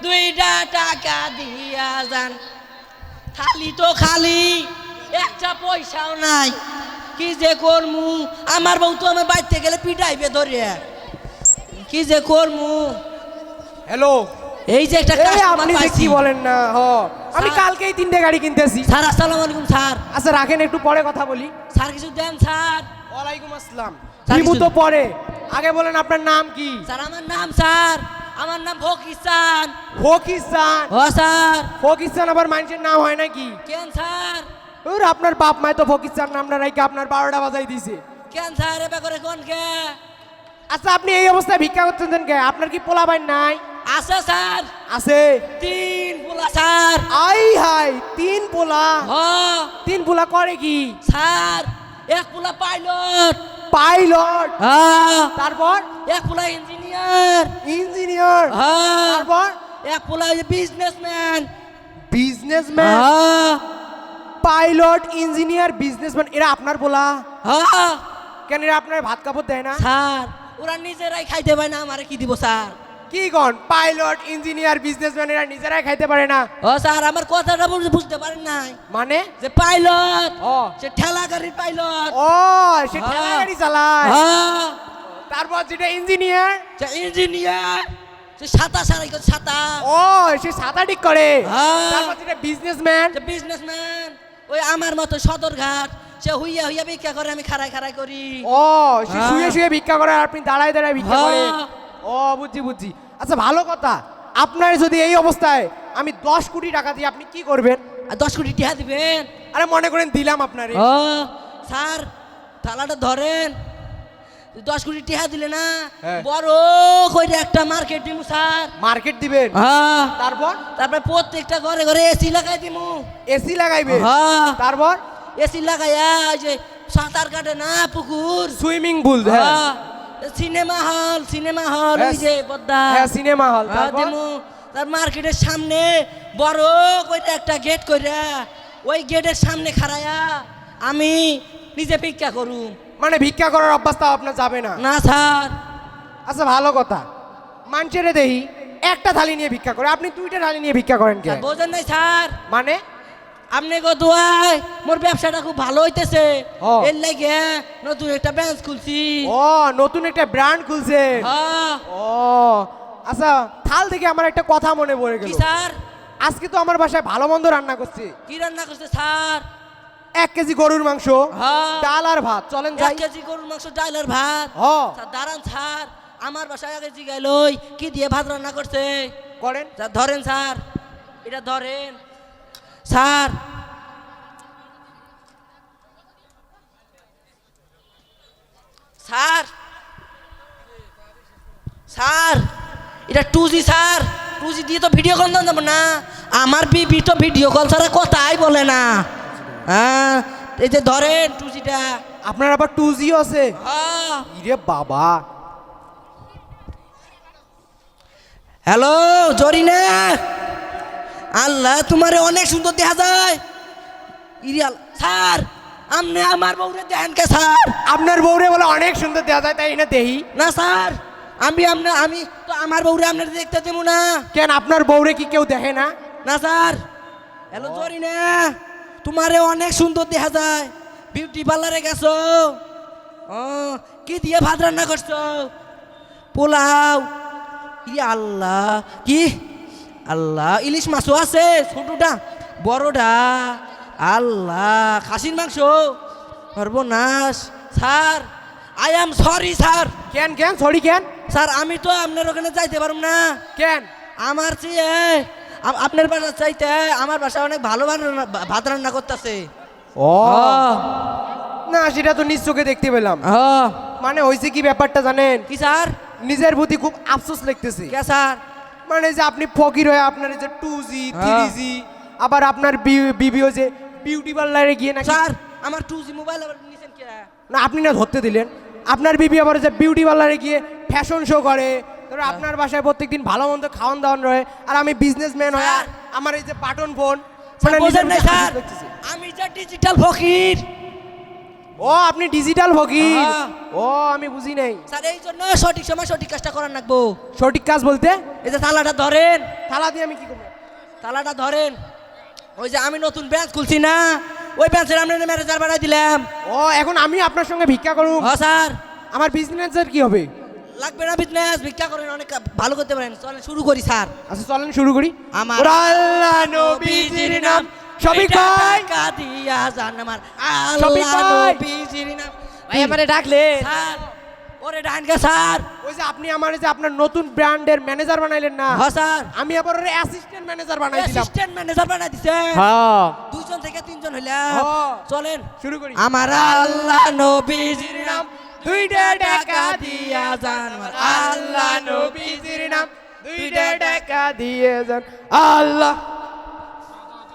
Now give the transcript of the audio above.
2টা টাকা দিয়া যান থালি তো খালি একটা পয়সাও নাই কি যে করমু আমার বউ তো আমার বাইতে গেলে পিটাইবে ধরে কি যে করমু হ্যালো এই যে একটা আপনি যে কি বলেন না আমি কালকেই 3টে গাড়ি কিনতেছি স্যার আসসালামু আলাইকুম স্যার আচ্ছা রাখেন একটু পরে কথা বলি স্যার কিছু দেন স্যার ওয়ালাইকুম আসসালাম স্যার, দিমু কিছু- তো পরে আগে বলেন আপনার নাম কি স্যার আমার নাম ফকিস্তান ফকিস্তান ও স্যার ফকিস্তান আবার মানুষের নাম হয় নাকি কেন স্যার ওর আপনার বাপ মায় তো ফকিস্তান নামটা রাইকে আপনার 12টা বাজাই দিছে কেন স্যার এবার করে কোন কে আচ্ছা আপনি এই অবস্থায় ভিক্ষা করতেছেন কে আপনার কি পোলা ভাই নাই আছে স্যার আছে 3 পোলা স্যার আই হাই 3 পোলা হ 3 পোলা করে কি স্যার এক পোলা পাইলট পাইলট হ্যাঁ তারপর এক পোলা ইঞ্জিনিয়ার ইঞ্জিনিয়ার হ্যাঁ তারপর এক পোলা বিজনেসম্যান বিজনেসম্যান হ্যাঁ পাইলট ইঞ্জিনিয়ার বিজনেসম্যান এরা আপনার পোলা হ্যাঁ কেন এরা আপনার ভাত কাপড় দেয় না স্যার ওরা নিজেরাই খাইতে পারে না আমারে কি দিব স্যার কি কোন পাইলট ইঞ্জিনিয়ার বিজনেসম্যান এরা নিজেরাই খাইতে পারে না ও স্যার আমার কথাটা বুঝতে পারেন নাই মানে যে পাইলট ও সে ঠেলা গাড়ির পাইলট ও সে ঠেলা গাড়ি চালায় হ্যাঁ তারপর যেটা ইঞ্জিনিয়ার সে ইঞ্জিনিয়ার সে সাতা সারাই করে সাতা ও সে সাদা ঠিক করে হ্যাঁ। তারপর যেটা বিজনেসম্যান সে বিজনেসম্যান ওই আমার মতো সদরঘাট সে হুইয়া হুইয়া ভিক্ষা করে আমি খাড়াই খাড়াই করি ও সে হ্যাঁ। শুয়ে শুয়ে ভিক্ষা করে আর আপনি দাঁড়ায় দাঁড়ায় ভিক্ষা হ্যাঁ। করেন ও বুঝছি বুঝছি আচ্ছা ভালো কথা আপনার যদি এই অবস্থায় আমি 10 কোটি টাকা দিই আপনি কি করবেন আর 10 কোটি টাকা দিবেন আরে মনে করেন দিলাম আপনারে ও স্যার থালাটা ধরেন 10 কোটি টাকা দিলে না হ্যাঁ। বড় কইরা একটা মার্কেট দিমু স্যার মার্কেট দিবেন হ্যাঁ তারপর তারপরে প্রত্যেকটা ঘরে ঘরে এসি লাগাই দিমু এসি লাগাইবে হ্যাঁ তারপর এসি লাগাইয়া ওই যে সাঁতার কাটে না পুকুর সুইমিং পুল হ্যাঁ সিনেমা হল ওই যে পদ্মা হ্যাঁ সিনেমা হল হ্যাঁ, তারপর দিমু তার মার্কেটের সামনে বড় কইরা একটা গেট কইরা ওই গেটের সামনে খাড়ায়া আমি নিজে ভিক্ষা করুম মানে ভিক্ষা করার অভ্যাস তাও আপনার যাবে না না স্যার আচ্ছা ভালো কথা মানুষের দেহি একটা থালি নিয়ে ভিক্ষা করে আপনি 2টা থালি নিয়ে ভিক্ষা করেন কে স্যার, বোঝেন নাই স্যার মানে আপনি কত মোর ব্যবসাটা খুব ভালো হইতেছে ও। এর লাগে নতুন একটা ব্রাঞ্চ খুলছি ও নতুন একটা ব্র্যান্ড খুলছে হ্যাঁ ও আচ্ছা থাল থেকে আমার একটা কথা মনে পড়ে কি গেল স্যার আজকে তো আমার বাসায় ভালো মন্দ রান্না করছে কি রান্না করছে স্যার 1 কেজি গরুর মাংস হ্যাঁ। ডাল আর ভাত চলেন 1 যাই কেজি গরুর মাংস ডাল আর ভাত হ স্যার দাঁড়ান স্যার আমার বাসায় আগে জিগাইলই কি দিয়ে ভাত রান্না করছে করেন স্যার ধরেন স্যার এটা ধরেন স্যার স্যার স্যার এটা 2G স্যার 2G দিয়ে তো ভিডিও কল দেবো না আমার বিবি তো ভিডিও কল ছাড়া কথাই বলে না হ্যাঁ এই যে ধরেন 2Gটা আপনার আবার 2G আছে হ্যাঁ ইরে বাবা হ্যালো জরিনা আল্লাহ তোমারে অনেক সুন্দর দেখা যায় ইরিয়াল স্যার আপনি আমার বউরে দেখেন কে স্যার আপনার বউরে বলে অনেক সুন্দর দেওয়া যায় তাই না দেহি না স্যার আমি তো আমার বউরে আপনার দেখতে দেবো না কেন আপনার বউরে কি কেউ দেখে না না স্যার হ্যালো জরিনা তোমারে অনেক সুন্দর দেখা যায় বিউটি পার্লারে গেছো ও কি দিয়ে ভাত রান্না করছো পোলাও ই আল্লাহ কি আল্লাহ ইলিশ মাছও আছে ছোটটা বড়টা আল্লাহ খাসির মাংস সর্বনাশ sir I am sorry sir কেন কেন সরি কেন স্যার আমি তো আপনার ওখানে যাইতে পারব না কেন আমার চেয়ে আপনার বাসা চাইতে আমার বাসা অনেক ভালো ভাত রান্না করতেছে ও না সেটা তো নিজ চোখে দেখতে পেলাম মানে হয়েছে কি ব্যাপারটা জানেন কি স্যার নিজের প্রতি খুব আফসোস লাগতেছে কে স্যার মানে যে আপনি ফকির হয়ে আপনার এই যে 2G 3G আবার আপনার বিবিও যে বিউটি পার্লারে গিয়ে নাকি স্যার আমার 2G মোবাইল আবার নিছেন কে না আপনি না ধরতে দিলেন আপনার বিবি আবার যে বিউটি পার্লারে গিয়ে ফ্যাশন শো করে তারপরে আপনার বাসায় প্রত্যেকদিন ভালো মন্দ খাওয়ান দাওয়ান রয়ে আর আমি বিজনেসম্যান হয়ে স্যার। আমার এই যে বাটন ফোন স্যার, বোঝেন নাই নিজের স্যার প্রতি আফসোস লাগতেছে। আমি যে ডিজিটাল ফকির ও আপনি ডিজিটাল ফকির হ্যাঁ। ও আমি বুঝি নাই স্যার এই জন্য সঠিক সময় সঠিক কাজটা করার লাগবো সঠিক কাজ বলতে এই যে তালাটা ধরেন, থালা দিয়ে আমি কি করবো? তালাটা ধরেন। ওই যে আমি নতুন ব্যাংক খুলছি না, ওই ব্যাংকের আমরা ম্যানেজার বানাই দিলাম। ও এখন আমি আপনার সঙ্গে ভিক্ষা করুন? হ্যাঁ স্যার। আমার বিজনেসের কি হবে? লাগবে না বিজনেস, ভিক্ষা করেন, অনেক ভালো করতে পারেন। চলেন শুরু করি স্যার। আচ্ছা চলেন শুরু করি। আমার ওরে আল্লাহ নবীজির নাম, শফিক ভাই টাকা দিয়া জান আমার শফিক আল্লাহ ভাই। নবীজির নাম। ভাই আমারে ডাকলেন স্যার? ওরে ডানকে স্যার। ওই যে আপনি আমার যে আপনার নতুন ব্র্যান্ডের ম্যানেজার বানাইলেন না, হ্যাঁ স্যার। আমি আবার ওর অ্যাসিস্ট্যান্ট ম্যানেজার বানাই দিলাম। অ্যাসিস্ট্যান্ট ম্যানেজার বানাই দিছেন? হ্যাঁ দুইজন থেকে তিনজন হইলাম। হ্যাঁ। চলেন শুরু করি। আমার আল্লাহ নবীজির নাম, দুইটা টাকা দিয়া জান আমার আল্লাহ নবীজির নাম, দুইটা টাকা দিয়ে যান। আল্লাহ